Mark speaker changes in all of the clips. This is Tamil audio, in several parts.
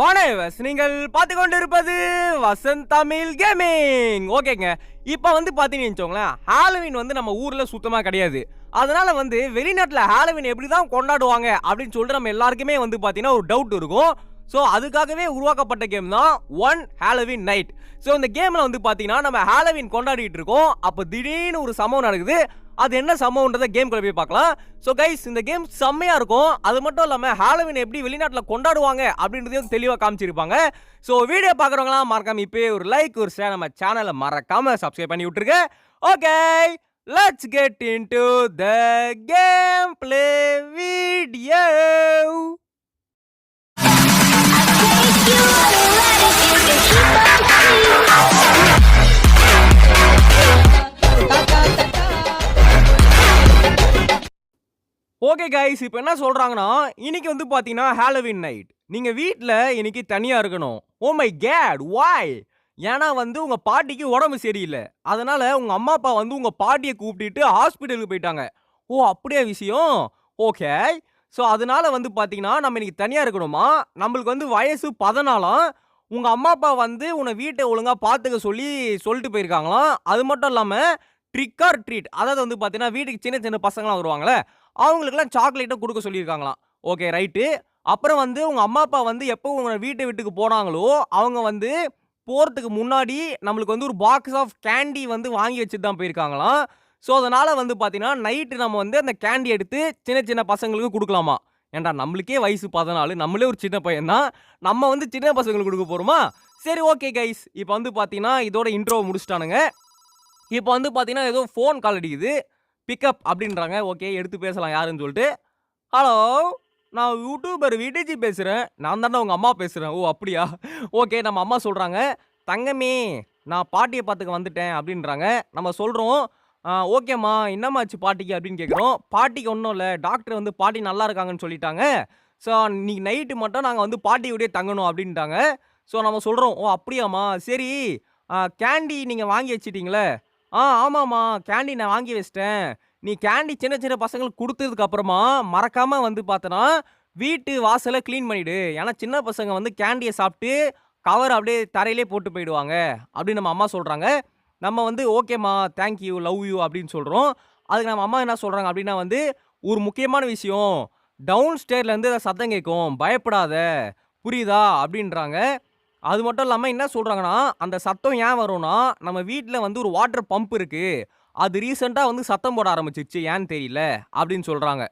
Speaker 1: வானேவஸ் நீங்கள் பார்த்து கொண்டு இருப்பது வசந்த் தமிழ் கேமிங். ஓகேங்க, இப்போ வந்து பார்த்தீங்கன்னு வச்சோங்களேன், ஹாலோவின் வந்து நம்ம ஊரில் சுத்தமாக கிடையாது. அதனால வந்து வெளிநாட்டில் ஹாலோவின் எப்படி தான் கொண்டாடுவாங்க அப்படின்னு சொல்லிட்டு நம்ம எல்லாருக்குமே வந்து பார்த்தீங்கன்னா ஒரு டவுட் இருக்கும். ஸோ அதுக்காகவே உருவாக்கப்பட்ட கேம் தான் ஒன் ஹாலோவின் நைட். ஸோ இந்த கேமில் வந்து பார்த்தீங்கன்னா நம்ம ஹாலோவின் கொண்டாடிட்டு இருக்கோம். அப்போ திடீர்னு ஒரு சம்பவம் நடக்குது. அது என்ன சம்பவம்ன்றத கேம்குள்ள போய் பார்க்கலாம். ஸோ கைஸ், இந்த கேம் செம்மையா இருக்கும். அது மட்டும் இல்லாமல் ஹாலோவின் எப்படி வெளிநாட்டில் கொண்டாடுவாங்க அப்படின்றதையும் தெளிவாக காமிச்சிருப்பாங்க. ஸோ வீடியோ பார்க்குறவங்களாம் மறக்காம இப்போ ஒரு லைக் ஒரு ஷேர் நம்ம சேனலை மறக்காம சப்ஸ்கிரைப் பண்ணி விட்டுருங்க. Okay, let's get into the gameplay video. Okay guys, இப்போ என்ன சொல்றாங்கன்னா, இன்னைக்கு வந்து பாத்தீங்கன்னா ஹாலோவின் நைட். நீங்க வீட்ல இன்னைக்கு தனியா இருக்கணும். Oh my God, why? ஏன்னா வந்து உங்க பாட்டிக்கு உடம்பு சரியில்லை. அதனால உங்க அம்மா அப்பா வந்து உங்க பாட்டியை கூப்பிட்டுட்டு ஹாஸ்பிட்டலுக்கு போயிட்டாங்க. ஓ அப்படியே விஷயம். ஓகே, ஸோ அதனால வந்து பாத்தீங்கன்னா நம்ம இன்னைக்கு தனியா இருக்கணுமா. நம்மளுக்கு வந்து வயசு 14. உங்க அம்மா அப்பா வந்து உன்னை வீட்டை ஒழுங்கா பாத்துக்க சொல்லிட்டு போயிருக்காங்களாம். அது மட்டும் இல்லாம ட்ரிக் ஆர் ட்ரீட், அதாவது வந்து பாத்தீங்கன்னா வீட்டுக்கு சின்ன சின்ன பசங்களாம் வருவாங்களே, அவங்களுக்குலாம் சாக்லேட்டும் கொடுக்க சொல்லியிருக்காங்களாம். Okay right. அப்புறம் வந்து உங்க அம்மா அப்பா வந்து எப்போ உங்க வீட்டுக்கு போனாங்களோ, அவங்க வந்து போறதுக்கு முன்னாடி நம்மளுக்கு வந்து ஒரு பாக்ஸ் ஆஃப் கேண்டி வந்து வாங்கி வச்சுட்டு தான் போயிருக்காங்களாம். ஸோ அதனால வந்து பார்த்தீங்கன்னா நைட்டு நம்ம வந்து அந்த கேண்டி எடுத்து சின்ன சின்ன பசங்களுக்கு கொடுக்கலாமா. ஏன்டா நம்மளுக்கே வயசு 14, நம்மளே ஒரு சின்ன பையன் தான், நம்ம வந்து சின்ன பசங்களுக்கு கொடுக்க போறோமா? சரி ஓகே கைஸ், இப்போ வந்து பார்த்தீங்கன்னா இதோட இன்ட்ரோவை முடிச்சிட்டானுங்க. இப்போ வந்து பார்த்தீங்கன்னா ஏதோ ஃபோன் கால் அடிக்குது. பிக்கப் அப்படின்றாங்க. ஓகே, எடுத்து பேசலாம் யாருன்னு சொல்லிட்டு. ஹலோ, நான் யூடியூபர் விடிஜி பேசுகிறேன். நான் தானே உங்கள் அம்மா பேசுகிறேன். ஓ அப்படியா? ஓகே, நம்ம அம்மா சொல்கிறாங்க, தங்கமே நான் பாட்டியை பார்த்துக்க வந்துட்டேன் அப்படின்றாங்க. நம்ம சொல்கிறோம், ஓகேம்மா என்னம்மாச்சு பாட்டிக்கு அப்படின்னு கேட்குறோம். பாட்டிக்கு ஒன்றும் இல்லை, டாக்டர் வந்து பாட்டி நல்லா இருக்காங்கன்னு சொல்லிட்டாங்க. ஸோ இன்னைக்கு நைட்டு மட்டும் நாங்கள் வந்து பாட்டியோடய தங்கணும் அப்படின்ட்டாங்க. ஸோ நம்ம சொல்கிறோம், ஓ அப்படியாம்மா, சரி கேண்டி நீங்கள் வாங்கி வச்சிட்டிங்களே? ஆமாம்மா, கேண்டி நான் வாங்கி வச்சிட்டேன். நீ கேண்டி சின்ன சின்ன பசங்களுக்கு கொடுத்ததுக்கு அப்புறமா மறக்காம வந்து பார்த்தனா வீட்டு வாசலை க்ளீன் பண்ணிடு. ஏன்னா சின்ன பசங்க வந்து கேண்டியை சாப்பிட்டு கவர் அப்படியே தரையிலே போட்டு போயிடுவாங்க அப்படின்னு நம்ம அம்மா சொல்கிறாங்க. நம்ம வந்து ஓகேம்மா, தேங்க் யூ, லவ் யூ அப்படின்னு சொல்கிறோம். அதுக்கு நம்ம அம்மா என்ன சொல்கிறாங்க அப்படின்னா வந்து, ஒரு முக்கியமான விஷயம், டவுன் ஸ்டேர்லேருந்து சத்தம் கேட்கும், பயப்படாத, புரியுதா அப்படின்றாங்க. அது மட்டும் இல்லாமல் என்ன சொல்கிறாங்கன்னா, அந்த சத்தம் ஏன் வரும்னா, நம்ம வீட்டில் வந்து ஒரு வாட்டர் பம்ப் இருக்கு, அது ரீசெண்டாக வந்து சத்தம் போட ஆரம்பிச்சிருச்சு, ஏன்னு தெரியல அப்படின்னு சொல்கிறாங்க.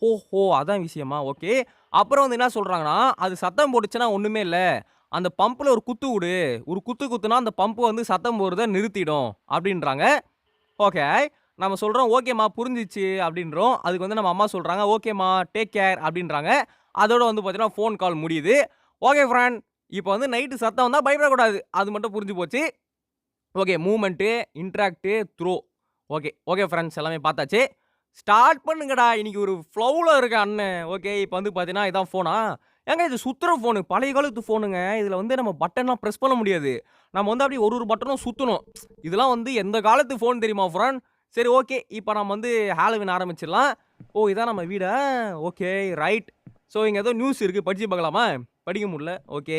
Speaker 1: ஓஹோ அதான் விஷயமா, ஓகே. அப்புறம் வந்து என்ன சொல்கிறாங்கன்னா, அது சத்தம் போட்டுச்சுன்னா ஒன்றுமே இல்லை, அந்த பம்பில் ஒரு குத்து விடு, ஒரு குத்து குத்துனா அந்த பம்பு வந்து சத்தம் போடுறத நிறுத்திடும் அப்படின்றாங்க. ஓகே, நம்ம சொல்கிறோம் ஓகேம்மா புரிஞ்சிச்சு அப்படின்றோம். அதுக்கு வந்து நம்ம அம்மா சொல்கிறாங்க, ஓகேம்மா டேக் கேர் அப்படின்றாங்க. அதோட வந்து பார்த்தீங்கன்னா ஃபோன் கால் முடியுது. ஓகே ஃப்ரெண்ட், இப்போ வந்து நைட்டு சத்தம் வந்தால் பயப்படக்கூடாது, அது மட்டும் புரிஞ்சு போச்சு. Okay, moment, interact, throw. Okay okay friends, எல்லாமே பார்த்தாச்சு. ஸ்டார்ட் பண்ணுங்கடா, இன்னைக்கு ஒரு ஃப்ளோவில் இருக்க அண்ணன். ஓகே, இப்போ வந்து பார்த்தீங்கன்னா இதான் ஃபோனா? ஏங்க இது சுற்றுற ஃபோனு, பழைய காலத்து ஃபோனுங்க. இதில் வந்து நம்ம பட்டன்லாம் ப்ரெஸ் பண்ண முடியாது. நம்ம வந்து அப்படியே ஒரு பட்டனும் சுற்றணும். இதெல்லாம் வந்து எந்த காலத்து ஃபோன் தெரியுமா ஃப்ரெண்ட்? சரி ஓகே, இப்போ நம்ம வந்து ஹாலோவின் ஆரம்பிச்சிடலாம். ஓ இதான் நம்ம வீடா? Okay right. ஸோ இங்கே ஏதோ நியூஸ் இருக்குது, படித்து பார்க்கலாமா? படிக்க முடியல. ஓகே,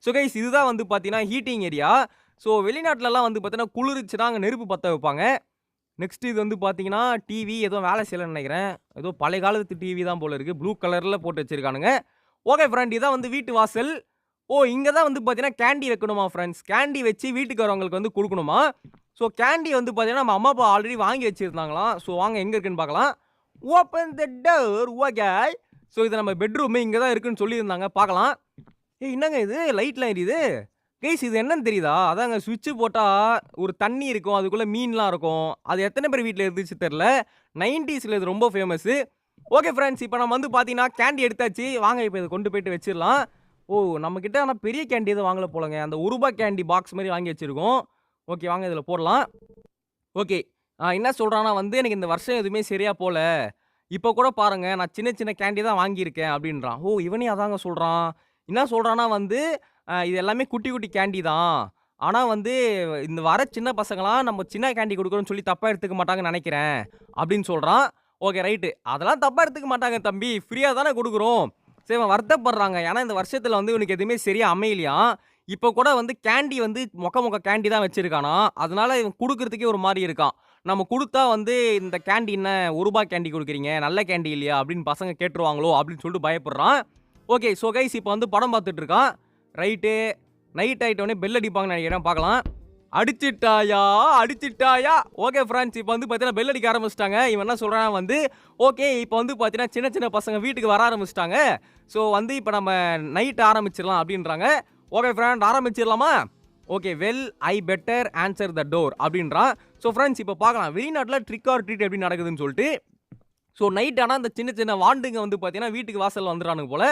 Speaker 1: ஸோ கைஸ் இதுதான் வந்து பார்த்தீங்கன்னா ஹீட்டிங் ஏரியா. ஸோ வெளிநாட்டிலலாம் வந்து பார்த்தீங்கன்னா குளிர்ச்சுன்னா அங்கே நெருப்பு பற்ற வைப்பாங்க. நெக்ஸ்ட் இது வந்து பார்த்தீங்கன்னா டிவி ஏதோ வேலை செய்யலைன்னு நினைக்கிறேன். ஏதோ பழைய காலத்து டிவி தான் போல இருக்குது, ப்ளூ கலரில் போட்டு வச்சுருக்கானுங்க. ஓகே ஃப்ரெண்ட், இதான் வந்து வீட்டு வாசல். ஓ இங்கே தான் வந்து பார்த்தீங்கன்னா கேண்டி வைக்கணுமா ஃப்ரெண்ட்ஸ்? கேண்டி வச்சு வீட்டுக்கு வரவங்களுக்கு வந்து கொடுக்கணுமா. ஸோ கேண்டி வந்து பார்த்தீங்கன்னா நம்ம அம்மா அப்பா ஆல்ரெடி வாங்கி வச்சுருந்தாங்களாம். ஸோ வாங்க எங்கே இருக்குன்னு பார்க்கலாம். Open the door. Okay, so இது நம்ம பெட்ரூமு இங்கே தான் இருக்குன்னு சொல்லியிருந்தாங்க, பார்க்கலாம். என்னங்க இது லைட்லாம் எரியுது கைஸ், இது என்னன்னு தெரியுதா? அதாங்க சுவிட்சு போட்டால் ஒரு தண்ணி இருக்கும், அதுக்குள்ளே மீன்லாம் இருக்கும். அது எத்தனை பேர் வீட்டில் இருந்துச்சு தெரில. 90ஸ்ல இது ரொம்ப ஃபேமஸ்ஸு. ஓகே ஃப்ரெண்ட்ஸ், இப்போ நம்ம வந்து பார்த்தீங்கன்னா கேண்டி எடுத்தாச்சு. வாங்க இப்போ இதை கொண்டு போயிட்டு வச்சிடலாம். ஓ நம்மக்கிட்ட ஆனால் பெரிய கேண்டி எதுவும் வாங்கலை போலங்க, அந்த ₹1 கேண்டி பாக்ஸ் மாதிரி வாங்கி வச்சுருக்கோம். ஓகே வாங்க இதில் போடலாம். ஓகே, என்ன சொல்கிறான்னா வந்து எனக்கு இந்த வருஷம் எதுவுமே சரியாக போகல, இப்போ கூட பாருங்கள் நான் சின்ன சின்ன கேண்டி தான் வாங்கியிருக்கேன் அப்படின்றான். ஓ இவனே அதாங்க சொல்கிறான். என்ன சொல்கிறான்னா வந்து இது எல்லாமே குட்டி குட்டி கேண்டி தான், ஆனால் வந்து இந்த வர சின்ன பசங்களாம் நம்ம சின்ன கேண்டி கொடுக்குறோன்னு சொல்லி தப்பாக எடுத்துக்க மாட்டாங்கன்னு நினைக்கிறேன் அப்படின்னு சொல்கிறான். ஓகே ரைட்டு, அதெல்லாம் தப்பாக எடுத்துக்க மாட்டாங்க தம்பி, ஃப்ரீயாக தானே கொடுக்குறோம். சரி இவன் வருத்தப்படுறாங்க. ஏன்னா இந்த வருஷத்துல வந்து இவனுக்கு எதுவுமே சரியா அமையலையாம். இப்போ கூட வந்து கேண்டி வந்து மொக்க மொக்க கேண்டி தான் வச்சிருக்கானாம். அதனால இவன் குடுக்குறதுக்கே ஒரு மாரி இருக்கான். நம்ம குடுத்தா வந்து இந்த கேண்டி என்ன ரூ. 1 கேண்டி குடுக்குறீங்க, நல்ல கேண்டி இல்லையா? அப்படின்னு பசங்க கேட்டுருவாங்களோ அப்படின்னு சொல்லிட்டு பயப்படுறான். ஓகே. ஸோ கைஸ் இப்போ வந்து படம் பார்த்துட்டு இருக்கான். ரைட்டு. நைட் ஆயிட்டோனே பெல் அடிப்பாங்கன்னு நெனைக்கிறேன் பார்க்கலாம். அடிச்சிட்டாயா! அடிச்சிட்டாயா! ஓகே ஃபிரெண்ட்ஸ் இப்போ வந்து பார்த்தீங்கன்னா பெல் அடிக்க ஆரம்பிச்சுட்டாங்க. இவன் என்ன சொல்றான்னா வந்து, ஓகே இப்போ வந்து பார்த்தீங்கன்னா சின்ன சின்ன பசங்க வீட்டுக்கு வர ஆரம்பிச்சுட்டாங்க. ஸோ வந்து இப்போ நம்ம நைட் ஆரம்பிச்சிடலாம் அப்படின்றாங்க. ஓகே ஃபிரெண்ட் ஆரம்பிச்சிடலாமா? Okay well I better answer the door அப்படின்றான். ஸோ ஃபிரெண்ட்ஸ் இப்போ பார்க்கலாம். வெளிநாட்டுல ட்ரிக் ஆர் ட்ரீட் எப்படி நடக்குதுன்னு சொல்லிட்டு. ஸோ நைட் ஆனா இந்த சின்ன சின்ன வாண்டுங்க வந்து பார்த்தீங்கன்னா வீட்டுக்கு வாசல்ல வந்துறானுங்க போல.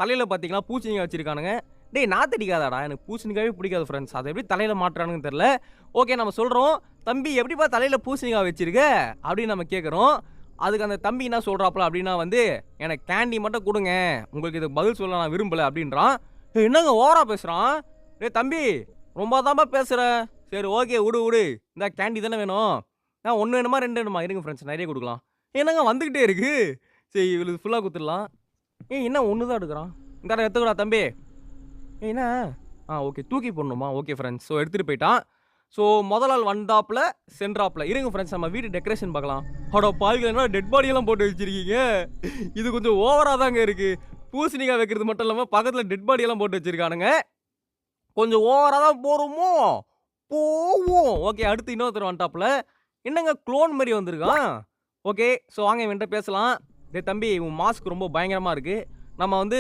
Speaker 1: தலையில பார்த்தீங்கன்னா பூச்செடிங்க வச்சிருக்கானுங்க. டேய் நாத்தடிக்காதடா. எனக்கு பூசணிக்காவே பிடிக்காது ஃப்ரெண்ட்ஸ். அத எப்படி தலையில மாட்றானுங்கன்னு தெரியல. ஓகே நம்ம சொல்றோம், "தம்பி எப்படிப்பா தலையில பூசணிக்காய் வச்சிருக்க?" அப்படின்னு நம்ம கேட்குறோம். அதுக்கு அந்த தம்பி என்ன சொல்றாப்ல அப்படின்னா வந்து, "எனக்கு கேண்டி மட்டும் குடுங்க. உங்களுக்கு இதுக்கு பதில் சொல்ல நான் விரும்பல" அப்படின்றான். "ஏய் என்னங்க ஓவரா பேசுறான்?" "டேய் தம்பி ரொம்ப தான்பா பேசுற. சரி ஓகே உடு உடு. இந்தா கேண்டி தானே வேணும். 1 வேணுமா 2 வேணுமா? இருங்க ஃப்ரெண்ட்ஸ் நெறைய குடுக்கலாம்." என்னங்க வந்துகிட்டே இருக்கு. சரி இவளுக்கு ஃபுல்லா குடுத்துடலாம். ஏய் என்ன 1 தான் எடுக்குறான். இந்தாடா எடுத்துக்கடா தம்பி. ஏய் என்ன? ஓகே. தூக்கி போடணுமா? Okay friends. ஸோ எடுத்துட்டு போயிட்டான். ஸோ மொதல் ஆள் வந்தாப்ல, சென்றாப்ல. இருங்க ஃபிரெண்ட்ஸ் நம்ம வீட்டு டெக்கரேஷன் பார்க்கலாம். அட பாவிகளா என்னடா டெட் பாடி எல்லாம் போட்டு வச்சிருக்கீங்க. இது கொஞ்சம் ஓவரா தாங்க இருக்கு. பூசணிக்காய் வைக்கிறது மட்டும் இல்லாம பக்கத்துல டெட் பாடி எல்லாம் போட்டு வச்சிருக்கானுங்க. கொஞ்சம் ஓவரா தான் போறோமோ? போவோம். ஓகே அடுத்து இன்னொருத்தர் வந்துட்டாப்ல. என்னங்க குளோன் மாரி வந்திருக்கான். ஓகே. ஸோ வாங்க இவன்ட்ட பேசலாம். டேய் தம்பி உன் மாஸ்க் ரொம்ப பயங்கரமா இருக்கு. நம்ம வந்து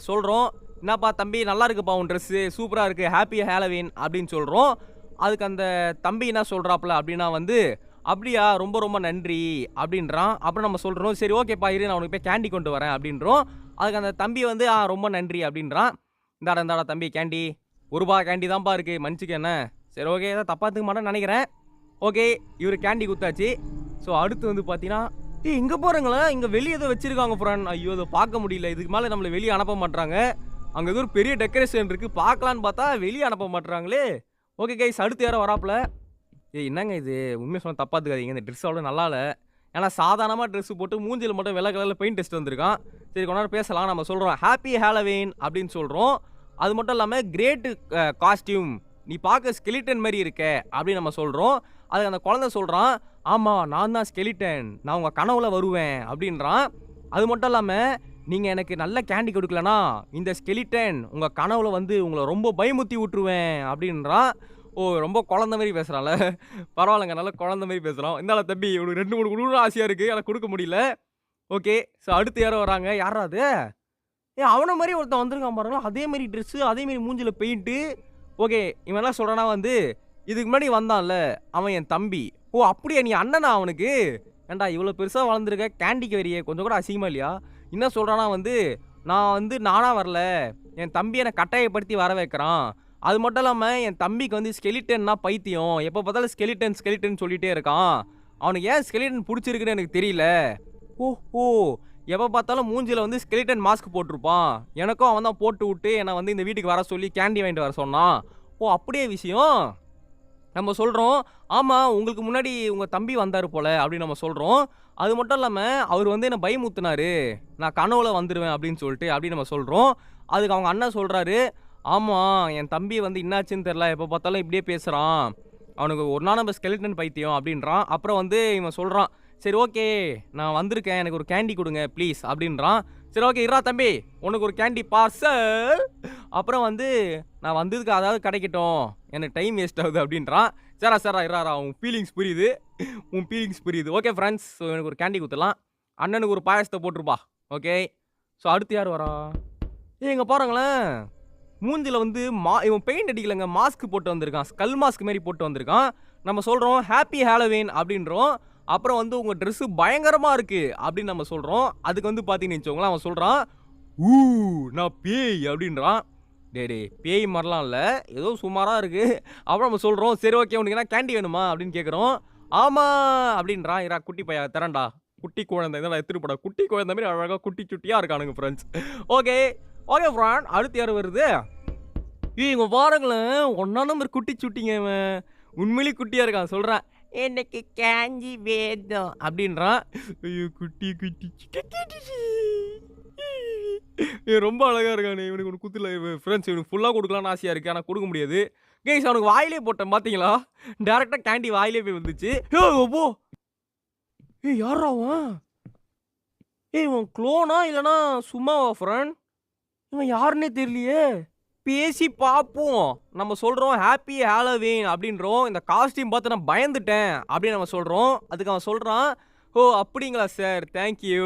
Speaker 1: சொல்றோம். "என்னப்பா தம்பி நல்லா இருக்குப்பா உன் ட்ரெஸ்ஸு. சூப்பரா இருக்கு. ஹேப்பி ஹாலோவீன்" அப்படின்னு சொல்றோம். அதுக்கு அந்த தம்பி என்ன சொல்றாப்ல அப்படின்னா வந்து, "அப்படியா ரொம்ப ரொம்ப நன்றி" அப்படின்றான். அப்புறம் நம்ம சொல்றோம், "சரி ஓகேப்பா இரு நான் உனக்கு போய் கேண்டி கொண்டு வரேன்" அப்படின்றோம். அதுக்கு அந்த தம்பி வந்து, ரொம்ப நன்றி" அப்படின்றான். "இந்தாடா இந்தாடா தம்பி கேண்டி. ரூ. 1 கேண்டி தான்ப்பா இருக்கு. மன்னிச்சுக்க என்ன." சரி ஓகே. ஏதோ தப்பா எடுத்துக்க மாட்டேன்னு நெனைக்கிறேன். ஓகே. இவரு கேண்டி குடுத்தாச்சு. ஸோ அடுத்து வந்து பார்த்தீங்கன்னா, ஏய் இங்க பாருங்களேன். இங்க வெளிய ஏதோ வச்சிருக்காங்க ஃப்ரெண்ட். ஐயோ! அத பார்க்க முடியல. இதுக்கு மேல நம்மள வெளிய அனுப்ப மாட்றாங்க. அங்க ஏதோ ஒரு பெரிய டெக்கரேஷன் இருக்கு. பார்க்கலான்னு பார்த்தா வெளிய அனுப்ப மாட்றாங்களே. ஓகே கைஸ் அடுத்து யாரோ வராப்ல. ஏய் என்னங்க இது? உண்மைய சொன்னா தப்பா எடுத்துக்காதீங்க. இந்த ட்ரெஸ் அவ்வளோ நல்லா இல்ல. ஏன்னா சாதாரணமா ட்ரெஸ் போட்டு மூஞ்சில மட்டும் வெள்ள கலர்ல பெயிண்ட் அடிச்சுட்டு வந்திருக்கான். சரி கொஞ்ச நேரம் பேசலாம். நம்ம சொல்றோம், "ஹேப்பி ஹாலோவீன்" அப்படின்னு சொல்றோம். அது மட்டும் இல்லாம கிரேட் காஸ்டியூம். நீ பார்க்க ஸ்கெலிட்டன் மாரி இருக்க அப்படின்னு நம்ம சொல்றோம். அதுக்கு அந்த குழந்தை சொல்றான், "ஆமா நான் தான் ஸ்கெலிட்டன். நான் உங்க கனவுல வருவேன்" அப்படின்றான். அது மட்டும் இல்லாம, "நீங்க எனக்கு நல்ல கேண்டி குடுக்கலனா, இந்த ஸ்கெலிட்டன் உங்க கனவுல வந்து உங்கள ரொம்ப பயமுறுத்தி விட்டுருவேன்" அப்படின்றான். ஓ! ரொம்ப குழந்தை மாரி பேசுறான்ல. பரவாயில்லங்க நல்லா குழந்தை மாரி பேசுறான். "இந்தாடா தம்பி உனக்கு 2, 3 குடுக்கணும்னு ஆசையா இருக்கு. ஆனா குடுக்க முடியல." ஓகே. ஸோ அடுத்து யாரோ வராங்க. யார்ரா அது? ஏய் அவன மாரி ஒருத்தன் வந்திருக்கான் பாருங்களேன். அதே மாரி ட்ரெஸ்ஸு, அதே மாரி மூஞ்சில பெயிண்ட்டு. ஓகே. இவன் என்ன சொல்றான்னா வந்து, இதுக்கு முன்னாடி வந்தான்ல, அவன் என் தம்பி. ஓ! அப்படியா நீ அண்ணனா அவனுக்கு? ஏன்டா இவ்வளோ பெருசா வளர்ந்துருக்க, கேண்டிக்கு வரியே கொஞ்சம் கூட அசிங்கமா இல்லையா? என்ன சொல்றான்னா வந்து, நான் வந்து நானா வரல. என் தம்பி என்ன கட்டாயப்படுத்தி வர வைக்கிறான். அது மட்டும் இல்லாம என் தம்பிக்கு வந்து ஸ்கெலிட்டன்னா பைத்தியம். எப்ப பார்த்தாலும் ஸ்கெலிட்டன் ஸ்கெலிட்டன் சொல்லிட்டே இருக்கான். அவனுக்கு ஏன் ஸ்கெலிட்டன் புடிச்சிருக்குன்னு எனக்கு தெரியல. ஓஹோ! எப்ப பார்த்தாலும் மூஞ்சில வந்து ஸ்கெலிட்டன் மாஸ்க் போட்டுருப்பான். எனக்கும் அவன் தான் போட்டு விட்டு என்ன வந்து இந்த வீட்டுக்கு வர சொல்லி கேண்டி வாங்கிட்டு வர சொன்னான். ஓ! அப்படியா விஷயம்? நம்ம சொல்றோம், "ஆமா உங்களுக்கு முன்னாடி உங்க தம்பி வந்தாரு போல" அப்படின்னு நம்ம சொல்றோம். அது மட்டும் இல்லாம அவரு வந்து என்ன பயமுறுத்துனாரு. நான் கனவுல வந்துருவேன் அப்படின்னு சொல்லிட்டு அப்படின்னு நம்ம சொல்றோம். அதுக்கு அவங்க அண்ணன் சொல்றாரு, "ஆமா என் தம்பி வந்து என்னாச்சுன்னு தெரியல. எப்ப பார்த்தாலும் இப்படியே பேசுறான். அவனுக்கு ஒரு நாள் நம்ம ஸ்கெலிட்டன் பைத்தியம்" அப்படின்றான். அப்புறம் வந்து இவன் சொல்றான், "சரி ஓகே நான் வந்திருக்கேன். எனக்கு ஒரு கேண்டி குடுங்க ப்ளீஸ்" அப்படின்றான். சரி ஓகே இருடா தம்பி உனக்கு ஒரு கேண்டி பார்சல். அப்புறம் வந்து நான் வந்ததுக்கு அதாவது கிடைக்கட்டும். எனக்கு டைம் வேஸ்ட் ஆகுது அப்படின்றான். சரிடா சரிடா இருடா உன் ஃபீலிங்ஸ் புரியுது. உன் ஃபீலிங்ஸ் புரியுது. Okay friends. ஸோ எனக்கு ஒரு கேண்டி குடுத்துடலாம். அண்ணனுக்கு ஒரு பாயாசத்த போட்டுருப்பா. ஓகே. ஸோ அடுத்து யார் வரா? ஏய் இங்க பாருங்களேன். மூஞ்சில வந்து இவன் பெயிண்ட் அடிக்கலங்க. மாஸ்க் போட்டு வந்திருக்கான். ஸ்கல் மாஸ்க் மாரி போட்டு வந்திருக்கான். நம்ம சொல்றோம், "ஹேப்பி ஹாலோவீன்" அப்படின்றோம். அப்புறம் வந்து, "உங்க ட்ரெஸ் பயங்கரமா இருக்கு" அப்படின்னு நம்ம சொல்றோம். அதுக்கு வந்து பார்த்தீங்கன்னு வச்சுக்கோங்களேன், அவன் சொல்றான், "ஊ நான் பேய்" அப்படின்றான். டேய் டேய் பேய் மாரிலாம் இல்ல. ஏதோ சுமாரா இருக்கு. அப்புறம் நம்ம சொல்றோம், "சரி ஓகே உனக்கு என்ன கேண்டி வேணுமா?" அப்படின்னு கேட்குறோம். "ஆமா" அப்படின்றான். "இருடா குட்டி பையன் தரேன்டா." குட்டி குழந்தை இதெல்லாம் எடுத்துட்டு போடா. குட்டி குழந்தை மாரி அழகா குட்டி சுட்டியா இருக்கானுங்க ஃப்ரெண்ட்ஸ். ஓகே. Okay friend. அடுத்து யாரு வருது? ஏய் இங்க பாருங்களேன். ஒண்ணா நம்பர் குட்டி சுட்டிங்க இவன். உண்மையிலேயே குட்டியா இருக்கான். சொல்றான், "எனக்கு கேண்டி வேணும்" அப்படின்றான். ஐயோ குட்டி குட்டி ரொம்ப அழகா இருக்கானே. இவனுக்கு ஒண்ணு குத்துல ஃப்ரெண்ட்ஸ் இவனுக்கு ஃபுல்லா குடுக்கலாம்னு ஆசையா இருக்கு. ஆனா குடுக்க முடியாது. கைஸ் அவனுக்கு வாயிலே போட்டேன் பாத்தீங்களா? டைரக்ட்டா கேண்டி வாயிலே போய் வந்துச்சு. ஏய் அப்போ! ஏய் யார்றா அவன்? ஏய் இவன் குளோனா இல்லனா சும்மாவா ஃப்ரெண்ட்? இவன் யாருன்னே தெரியலையே. பேசி பார்ப்போம். நம்ம சொல்றோம் ஹேப்பி ஹாலோவீன் அப்படின்றோம். இந்த காஸ்டியூம் பார்த்து நான் பயந்துட்டேன் அப்படின்னு நம்ம சொல்றோம். அதுக்கு அவன் சொல்றான், ஓ அப்படிங்களா சார், தேங்க் யூ.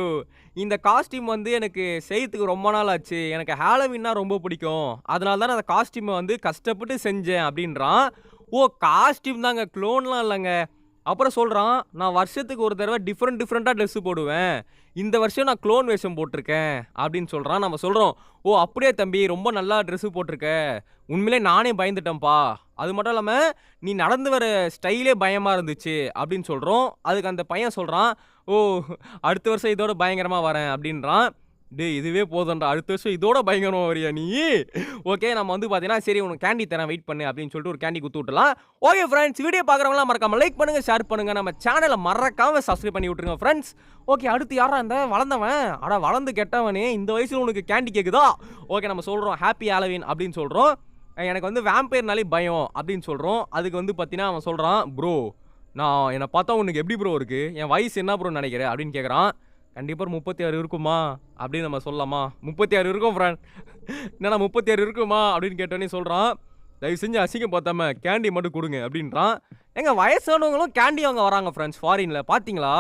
Speaker 1: இந்த காஸ்டியூம் வந்து எனக்கு செய்யறதுக்கு ரொம்ப நாள் ஆச்சு. எனக்கு ஹாலோவீன்னா ரொம்ப பிடிக்கும். அதனால தான் நான் அந்த காஸ்டியூமை வந்து கஷ்டப்பட்டு செஞ்சேன் அப்படின்றான். ஓ காஸ்டியூம் தாங்க, க்ளோன்லாம் இல்லைங்க. அப்புறம் சொல்றான், நான் வருஷத்துக்கு ஒரு தடவை டிஃப்ரெண்ட்டாக ட்ரெஸ் போடுவேன். இந்த வருஷம் நான் க்ளோன் வேஷம் போட்டிருக்கேன் அப்படின்னு சொல்றான். நம்ம சொல்றோம், ஓ அப்படியே தம்பி ரொம்ப நல்லா ட்ரெஸ் போட்டிருக்க. உண்மையிலே நானே பயந்துட்டேன்ப்பா. அது மட்டும் இல்லாம நீ நடந்து வர ஸ்டைலே பயமா இருந்துச்சு அப்படின்னு சொல்றோம். அதுக்கு அந்த பையன் சொல்றான், ஓ அடுத்த வருஷம் இதோட பயங்கரமா வரேன் அப்படின்றான். டேய் இதுவே போதும்டா, அடுத்த வருஷம் இதோட பயங்கரமா வரியா நீ? ஓகே நம்ம வந்து பார்த்தீங்கன்னா, சரி உனக்கு கேண்டி தரேன் வெயிட் பண்ணு அப்படின்னு சொல்லிட்டு ஒரு கேண்டி குடுத்து விட்டுறலாம். ஓகே ஃப்ரெண்ட்ஸ், வீடியோ பார்க்குறவங்களாம் மறக்காம லைக் பண்ணுங்க, ஷேர் பண்ணுங்க. நம்ம சேனலை மறக்காம சப்ஸ்கிரைப் பண்ணி விட்டுருங்க ஃப்ரெண்ட்ஸ். ஓகே அடுத்து யாரா இந்த வளர்ந்தவன்? அட வளர்ந்து கெட்டவனே, இந்த வயசுல உனக்கு கேண்டி கேக்குதா? ஓகே நம்ம சொல்றோம் ஹேப்பி ஹாலோவீன் அப்படின்னு சொல்றோம். எனக்கு வந்து வேம்பயர்னாலே பயம் அப்படின்னு சொல்றோம். அதுக்கு வந்து பார்த்தீங்கன்னா அவன் சொல்றான், ப்ரோ நான் என்னை பார்த்தா உனக்கு எப்படி ப்ரோ இருக்கு? என் வயசு என்ன ப்ரோ நினைக்கிற அப்படின்னு கேட்குறான். கண்டிப்பா 36 இருக்குமா அப்படின்னு நம்ம சொல்லலாமா? 36 இருக்கும் ஃப்ரெண்ட். என்னடா 36 இருக்குமா அப்படின்னு கேட்டோன்னே சொல்றான், தயவு செஞ்சு அசிங்கம் பார்த்தாம கேண்டி மட்டும் கொடுங்க அப்படின்றான். எங்க வயசானவங்களும் கேண்டி வாங்க வராங்க ஃப்ரெண்ட்ஸ் ஃபாரின்ல பாத்தீங்களா?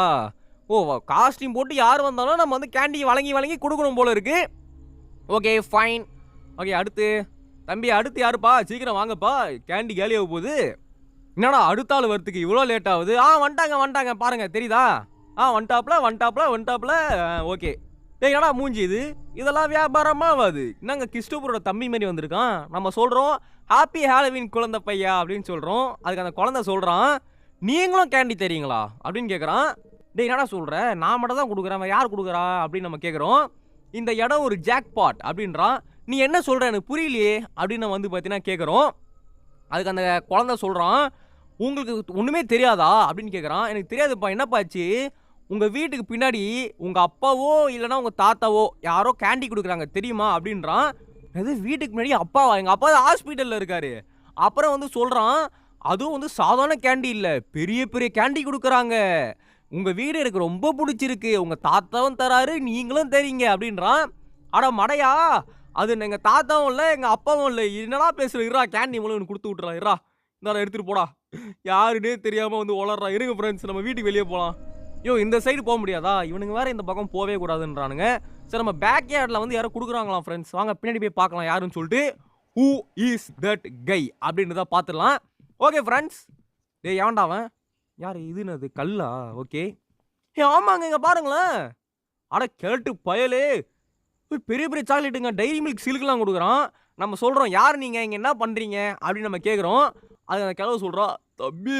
Speaker 1: ஓ காஸ்டியூம் போட்டு யார் வந்தாலும் நம்ம வந்து கேண்டி வழங்கி கொடுக்கணும் போல இருக்கு. Okay fine. ஓகே அடுத்து தம்பி அடுத்து யாருப்பா? சீக்கிரம் வாங்கப்பா, கேண்டி காலியாக போகுது. என்னடா அடுத்த ஆள் வரத்துக்கு இவ்வளோ லேட் ஆகுது? வந்துட்டாங்க பாருங்க தெரியுதா? வந்துட்டாப்ல. ஓகே. டேய் என்னடா மூஞ்சி இது? இதெல்லாம் வியாபாரமா ஆகாது. என்னங்க கிறிஸ்டோபரோட தம்பி மாதிரி வந்திருக்கான். நம்ம சொல்றோம் ஹாப்பி ஹாலோவீன் குழந்தை பையா அப்படின்னு சொல்றோம். அதுக்கு அந்த குழந்தை சொல்றான், நீங்களும் கேண்டி தரீங்களா அப்படின்னு கேட்குறான். டேய் என்னடா சொல்ற? நான் மட்டும் தான் கொடுக்குறேன், யார் கொடுக்குறா அப்படின்னு நம்ம கேட்குறோம். இந்த இடம் ஒரு ஜாக்பாட் அப்படின்றான். நீ என்ன சொல்ற எனக்கு புரியலையே அப்படின்னு நம்ம வந்து பார்த்தீங்கன்னா கேட்குறோம். அதுக்கு அந்த குழந்தை சொல்றான், உங்களுக்கு ஒன்றுமே தெரியாதா அப்படின்னு கேட்குறான். எனக்கு தெரியாதுப்பா, என்னப்பா ஆச்சு? உங்கள் வீட்டுக்கு பின்னாடி உங்கள் அப்பாவோ இல்லைனா உங்கள் தாத்தாவோ யாரோ கேண்டி கொடுக்குறாங்க தெரியுமா அப்படின்றான். அது வீட்டுக்கு முன்னாடி அப்பாவா? எங்கள் அப்பா தான் ஹாஸ்பிட்டலில் இருக்காரு. அப்புறம் வந்து சொல்கிறான், அதுவும் வந்து சாதாரண கேண்டி இல்லை, பெரிய பெரிய கேண்டி கொடுக்குறாங்க. உங்கள் வீடு எனக்கு ரொம்ப பிடிச்சிருக்கு, உங்கள் தாத்தாவும் தராரு நீங்களும் தரீங்க அப்படின்றான். அட மடையா, அது எங்கள் தாத்தாவும் இல்லை எங்கள் அப்பாவும் இல்லை, என்னடா பேசுகிறா? கேண்டி மூலம் கொடுத்து விட்டுறா, இருறா இந்தா எடுத்துகிட்டு போடா. யாருன்னே தெரியாமல் வந்து வளர்றா. இருங்க ஃப்ரெண்ட்ஸ் நம்ம வீட்டுக்கு வெளியே போகலாம். யோ இந்த சைடு போக முடியாதா? இவனுங்க வேற இந்த பக்கம் போவே கூடாதுன்றானுங்க. சரி நம்ம பேக் யார்டில் வந்து யாரோ கொடுக்குறாங்களாம் ஃப்ரெண்ட்ஸ், வாங்க பின்னாடி போய் பார்க்கலாம் யாருன்னு சொல்லிட்டு. ஹூ இஸ் தட் கை அப்படின்றத பார்த்துடலாம். Okay friends. டேய் ஏன்டா அவன் யார்? இதுன்னு கல்லா? ஓகே ஆமாங்க இங்கே பாருங்களேன். அட கேட்டு பயலே, பெரிய பெரிய சாக்லேட்டுங்க, டைரி மில்க் சில்க்லாம் கொடுக்குறான். நம்ம சொல்கிறோம் யார் நீங்கள் இங்கே என்ன பண்ணுறீங்க அப்படின்னு நம்ம கேட்குறோம். அது அந்த கிழவு சொல்கிறா, தம்பி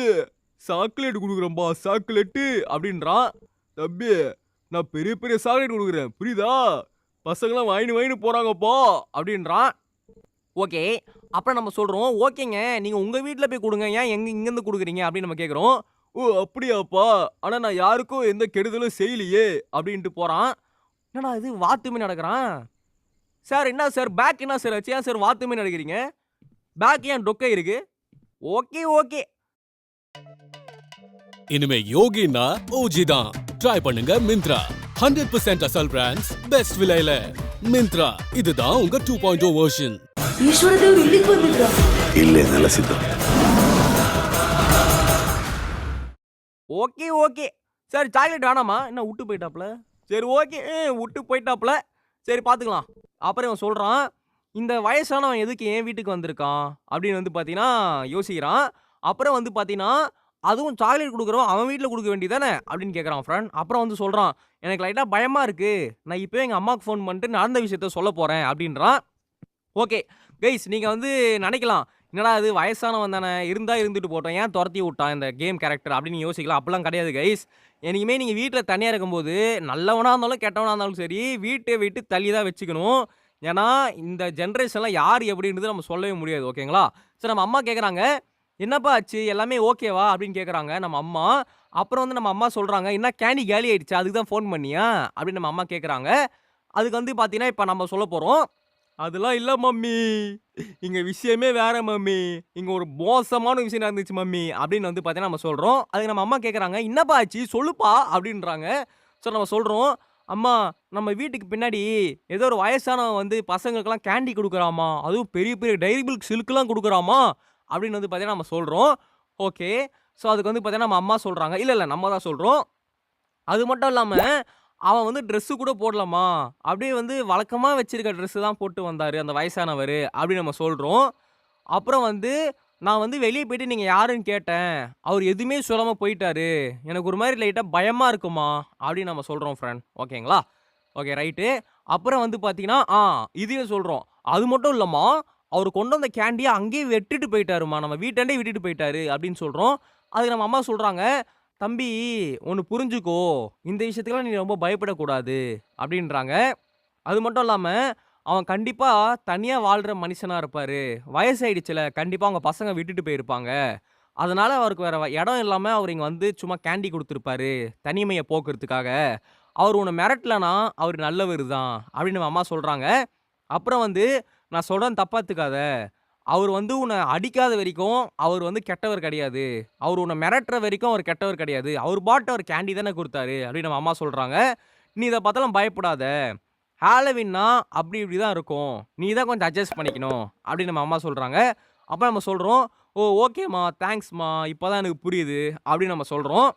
Speaker 1: சாக்லேட் கொடுக்குறேன்பா சாக்லேட்டு அப்படின்றான். தம்பி நான் பெரிய பெரிய சாக்லேட் கொடுக்குறேன் புரியுதா? பசங்களாம் வாங்கின்னு போகிறாங்கப்பா அப்படின்றான். ஓகே அப்புறம் நம்ம சொல்கிறோம், ஓகேங்க நீங்கள் உங்கள் வீட்டில் போய் கொடுங்க, ஏன் இங்கேருந்து கொடுக்குறீங்க அப்படின்னு நம்ம கேட்குறோம். ஓ அப்படியாப்பா, ஆனால் நான் யாருக்கும் எந்த கெடுதலும் செய்யலையே அப்படின்ட்டு போகிறான். என்னடா இது வாத்துமே நடக்கிறான். சார் என்ன சார் பேக் என்ன சார் ஆச்சு? ஏன் சார் வாத்துமே நடக்கிறீங்க? பேக் ஏன் டொக்கை இருக்கு? ஓகே
Speaker 2: இனிமே யோகினா ஓஜி தான். ட்ரை பண்ணுங்க மிந்த்ரா. 100% அசல் பிராண்ட்ஸ் பெஸ்ட் விலையில. மிந்த்ரா இதுதான் உங்க 2.0 வெர்ஷன்.
Speaker 3: ஈஸ்வரதேவர் இல்லைக்கு வந்துடுறா.
Speaker 4: இல்லை நல்ல சித்தம்.
Speaker 1: ஓகே சார் சாக்லேட் வேணாமா? என்ன விட்டு போயிட்டாப்ல? சரி ஓகே விட்டு போயிட்டாப்ல. சரி பார்த்துக்கலாம். அப்புறம் இவன் சொல்கிறான், இந்த வயசானவன் எதுக்கு என் வீட்டுக்கு வந்திருக்கான் அப்படின்னு வந்து பார்த்தீங்கன்னா யோசிக்கிறான். அப்புறம் வந்து பார்த்தீங்கன்னா அதுவும் சாக்லேட் கொடுக்குறோம் அவன் வீட்டில் கொடுக்க வேண்டியதானே அப்படின்னு கேட்குறான் ஃப்ரெண்ட். அப்புறம் வந்து சொல்கிறான், எனக்கு லைட்டாக பயமாக இருக்குது, நான் இப்போ எங்கள் அம்மாவுக்கு ஃபோன் பண்ணிட்டு நடந்த விஷயத்த சொல்ல போகிறேன் அப்படின்றான். ஓகே கைஸ் நீங்கள் வந்து நினைக்கலாம், என்னடா அது வயசானவன் தானே இருந்துட்டு போட்டோம், ஏன் துரத்தி விட்டான் இந்த கேம் கேரக்டர் அப்படின்னு யோசிக்கலாம். அப்படிலாம் கிடையாது கைஸ். என்னைக்குமே நீங்கள் வீட்டில் தனியாக இருக்கும்போது நல்லவனாக இருந்தாலும் கெட்டவனாக இருந்தாலும் சரி வீட்டை விட்டு தள்ளி தான் வச்சுக்கணும். ஏன்னா இந்த ஜென்ரேஷன்லாம் யார் எப்படின்றது நம்ம சொல்லவே முடியாது. ஓகேங்களா? சரி நம்ம அம்மா கேட்குறாங்க, என்னப்பா ஆச்சு எல்லாமே ஓகேவா அப்படின்னு கேட்குறாங்க நம்ம அம்மா. அப்புறம் வந்து நம்ம அம்மா சொல்கிறாங்க, என்ன கேண்டி காலி ஆயிடுச்சு அதுக்கு தான் ஃபோன் பண்ணியா அப்படின்னு நம்ம அம்மா கேட்குறாங்க. அதுக்கு வந்து பார்த்தீங்கன்னா, இப்ப நம்ம சொல்லப் போறோம். அதெல்லாம் இல்ல மம்மி. இங்க விஷயமே வேற மம்மி. இங்க ஒரு மோசமான விஷயம் நடந்துச்சு மம்மி. அப்படின்னு வந்து பார்த்தீங்கன்னா நம்ம சொல்றோம். அதுக்கு நம்ம அம்மா கேட்கறாங்க, "என்னப்பா ஆச்சு? சொல்லுப்பா" அப்படின்றாங்க. ஸோ நம்ம சொல்றோம், "அம்மா, நம்ம வீட்டுக்கு பின்னாடி ஏதோ ஒரு வயசானவன் வந்து பசங்களுக்கெல்லாம் கேண்டி குடுக்குறாமா. அதுவும் பெரிய பெரிய டைரி மில்க் சில்க்லாம் குடுக்குறாமா." அப்படின்னு வந்து பார்த்தீங்கன்னா நம்ம சொல்றோம். ஓகே. ஸோ அதுக்கு வந்து பார்த்தீங்கன்னா நம்ம அம்மா சொல்றாங்க. இல்ல, இல்ல நம்ம தான் சொல்றோம். அது மட்டும் இல்லாம, அவன் வந்து ட்ரெஸ் கூட போடலம்மா. அப்படியே வந்து வழக்கமா வச்சிருக்க ட்ரெஸ் தான் போட்டு வந்தாரு, அந்த வயசானவரு. அப்படின்னு நம்ம சொல்றோம். அப்புறம் வந்து, நான் வந்து வெளிய போயிட்டு நீங்க யாருன்னு கேட்டேன். அவரு எதுவுமே சொல்லாம போயிட்டாரு. எனக்கு ஒரு மாரி லைட்டா பயமா இருக்குமா. அப்படின்னு நம்ம சொல்றோம் ஃபிரெண்ட். ஓகேங்களா? Okay right. அப்புறம் வந்து பார்த்தீங்கன்னா, இதையும் சொல்றோம். அது மட்டும் இல்லம்மா, அவரு கொண்டு வந்த கேண்டிய அங்கேயே விட்டுட்டு போயிட்டாரும்மா. நம்ம வீட்டாண்டயே விட்டுட்டு போயிட்டாரு அப்படின்னு சொல்றோம். அதுக்கு நம்ம அம்மா சொல்றாங்க, "தம்பி, ஒண்ணு புரிஞ்சுக்கோ. இந்த விஷயத்துக்கெல்லாம் நீ ரொம்ப பயப்படக்கூடாது." அப்படின்றாங்க. அது மட்டும் இல்லாம, அவன் கண்டிப்பா தனியா வாழ்ற மனுஷனா இருப்பாரு. வயசாயிடுச்சுல, கண்டிப்பா அவங்க பசங்க விட்டுட்டு போயிருப்பாங்க. அதனால அவருக்கு வேற இடம் இல்லாம அவரு இங்க வந்து சும்மா கேண்டி குடுத்திருப்பாரு. தனிமைய போக்குறதுக்காக. அவரு உன்ன மிரட்டலனா, அவரு நல்லவரு தான். அப்படின்னு நம்ம அம்மா சொல்றாங்க. அப்புறம் வந்து, "நான் சொல்றேன் தப்பா எடுத்துக்காத. அவரு வந்து உன்ன அடிக்காத வரைக்கும், அவரு வந்து கெட்டவர் கிடையாது. அவரு உன்ன மிரட்டுற வரைக்கும் அவரு கெட்டவர் கிடையாது. அவரு பாட்டு அவரு கேண்டி தானே குடுத்தாரு." அப்படின்னு நம்ம அம்மா சொல்றாங்க. "நீ இத பாத்தாலும் பயப்படாத. ஹாலோவீன்னா அப்படி இப்படி தான் இருக்கும். நீ தான் கொஞ்சம் அட்ஜஸ்ட் பண்ணிக்கணும்." அப்படின்னு நம்ம அம்மா சொல்றாங்க. அப்ப நம்ம சொல்றோம், "ஓ! ஓகேம்மா. தேங்க்ஸ்மா. இப்ப தான் எனக்கு புரியுது." அப்படின்னு நம்ம சொல்றோம்.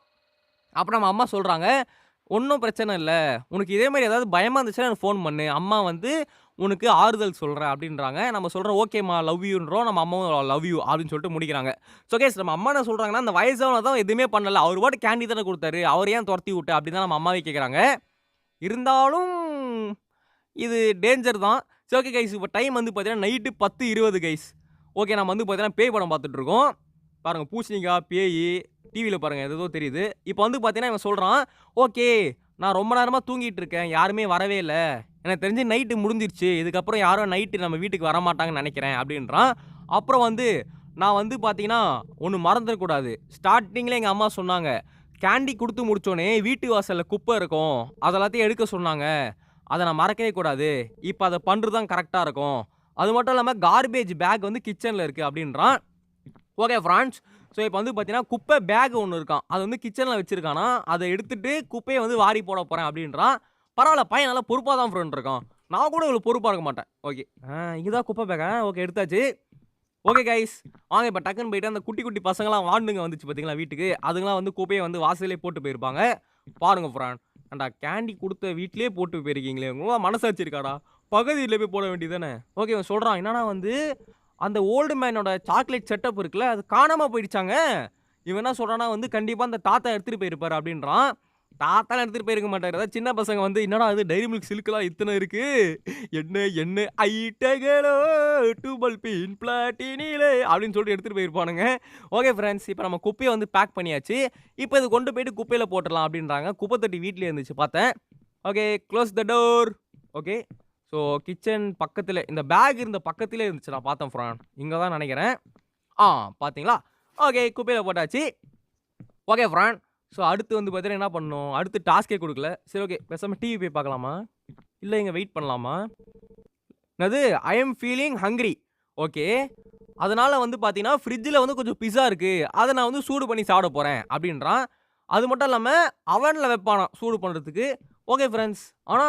Speaker 1: அப்புறம் நம்ம அம்மா சொல்றாங்க, "ஒண்ணும் பிரச்சனை இல்ல. உனக்கு இதே மாரி ஏதாவது பயமா இருந்துச்சுன்னா எனக்கு ஃபோன் பண்ணு. அம்மா வந்து உனக்கு ஆறுதல் சொல்றேன்." அப்படின்றாங்க. நம்ம சொல்றோம், "ஓகேம்மா. லவ் யூன்றோம்." நம்ம அம்மாவும் லவ் யூ அப்படின்னு சொல்லிட்டு முடிக்கிறாங்க. ஸோ கைஸ் நம்ம அம்மா என்ன சொல்றாங்கன்னா, "அந்த வயசானவர் தான் எதுவுமே பண்ணல. அவரு பாட்டுக்கு கேண்டி தானே குடுத்தாரு. அவர ஏன் தொரத்தி விட்ட?" அப்படின்னு தான் நம்ம அம்மாவே கேட்கறாங்க. இருந்தாலும் இது டேஞ்சர் தான். சரி ஓகே கைஸ். இப்ப டைம் வந்து பார்த்தீங்கன்னா, நைட்டு 10:20 கைஸ். ஓகே நம்ம வந்து பார்த்தீங்கன்னா, பேய் படம் பார்த்துட்டு இருக்கோம். பாருங்க பூசணிக்கா, பேயி, டிவில பாருங்க ஏதேதோ தெரியுது. இப்ப வந்து பார்த்தீங்கன்னா, இவன் சொல்றான், "ஓகே. நான் ரொம்ப நேரமா தூங்கிட்டு இருக்கேன். யாருமே வரவே இல்ல. எனக்கு தெரிஞ்சு நைட்டு முடிஞ்சிருச்சு. இதுக்கப்புறம் யாரும் நைட்டு நம்ம வீட்டுக்கு வரமாட்டாங்கன்னு நெனைக்கிறேன்." அப்படின்றான். அப்புறம் வந்து, நான் வந்து பார்த்தீங்கன்னா, ஒண்ணு மறந்துறக்கூடாது. ஸ்டார்ட்டிங்ல எங்க அம்மா சொன்னாங்க, "கேண்டி குடுத்து முடிச்சோனே வீட்டு வாசல்ல குப்பை இருக்கும். அத எல்லாத்தையும் எடுக்க சொன்னாங்க. அத நான் மறக்கவே கூடாது. இப்ப அத பண்றது தான் கரெக்ட்டா இருக்கும். அது மட்டும் இல்லாம கார்பேஜ் பேக் வந்து கிச்சன்ல இருக்கு." அப்படின்றான். ஓகே ஃபிராண்ட்ஸ். ஸோ இப்ப வந்து பார்த்தீங்கன்னா, குப்பை பேக் ஒண்ணு இருக்காம். அது வந்து கிச்சன்ல வச்சிருக்கானாம். அத எடுத்துட்டு குப்பைய வந்து வாரி போட போறேன் அப்படின்றான். பரவால்ல பையன் நல்லா பொறுப்பா தான் ஃப்ரெண்ட் இருக்கான். நான் கூட இவ்வளவு பொறுப்பா இருக்க மாட்டேன். ஓகே. இங்க தான் குப்பை பேக்கா? ஓகே எடுத்தாச்சு. Okay guys. வாங்க இப்ப டக்குன்னு போயிட்டு அந்த குட்டி குட்டி பசங்கலாம் வாண்டுங்க வந்துச்சு பார்த்தீங்களா வீட்டுக்கு. அதுங்கலாம் வந்து குப்பைய வந்து வாசல்லயே போட்டு போயிருப்பாங்க. பாருங்க ஃபிராண்ட். ஏன்டா கேண்டி குடுத்த வீட்லயே போட்டு போயிருக்கீங்களே! உங்களுக்குலாம் மனசாட்சி இருக்காடா? பக்கத்து வீட்ல போய் போட வேண்டியது தானே! ஓகே இவன் சொல்றான். என்னன்னா வந்து அந்த ஓல்டு மேனோட சாக்லேட் செட்டப் இருக்குல்ல, அது காணாம போயிடுச்சாங்க. இவன் என்ன சொல்றான்னா வந்து, "கண்டிப்பா அந்த தாத்தா எடுத்துட்டு போயிருப்பாரு" அப்படின்றான். தாத்தாலாம் எடுத்துட்டு போயிருக்க மாட்டாரு. அதாவது சின்ன பசங்க வந்து, "என்னடா இது டைரி மில்க் சில்க்லாம் இத்தன இருக்கு. என்ன என்ன ஐட்டங்களோ டூபல் பின் பிளாட்டினிலே" அப்படின்னு சொல்லிட்டு எடுத்துட்டு போயிருப்பானுங்க. Okay friends. இப்ப நம்ம குப்பைய வந்து பேக் பண்ணியாச்சு. இப்ப இத கொண்டு போயிட்டு குப்பையில போட்டுறலாம் அப்படின்றாங்க. குப்பை தொட்டி வீட்லயே இருந்துச்சு பார்த்தேன். Okay close the door. Okay. So kitchen பக்கத்தில இந்த பேக் இருந்த பக்கத்திலே இருந்துச்சு. நான் பார்த்தேன் ஃபிரான். இங்க தான் நெனைக்கிறேன். பார்த்தீங்களா? ஓகே குப்பையில போட்டாச்சு. Okay Fran. ஸோ அடுத்து வந்து பார்த்தீங்கன்னா என்ன பண்ணணும்? அடுத்து டாஸ்க்கே குடுக்கல. சரி ஓகே பேசாம டிவி போய் பார்க்கலாமா? இல்ல இங்க வெயிட் பண்ணலாமா? என்னது? ஐ அம் ஃபீலிங் ஹங்ரி. ஓகே. அதனால வந்து பார்த்தீங்கன்னா, ஃப்ரிட்ஜ்ல வந்து கொஞ்சம் பிஸ்ஸா இருக்கு. அத நான் வந்து சூடு பண்ணி சாப்பிட போறேன் அப்படின்றான். அது மட்டும் இல்லாம அவன்ல வைப்பானாம் சூடு பண்றதுக்கு. Okay friends. ஆனா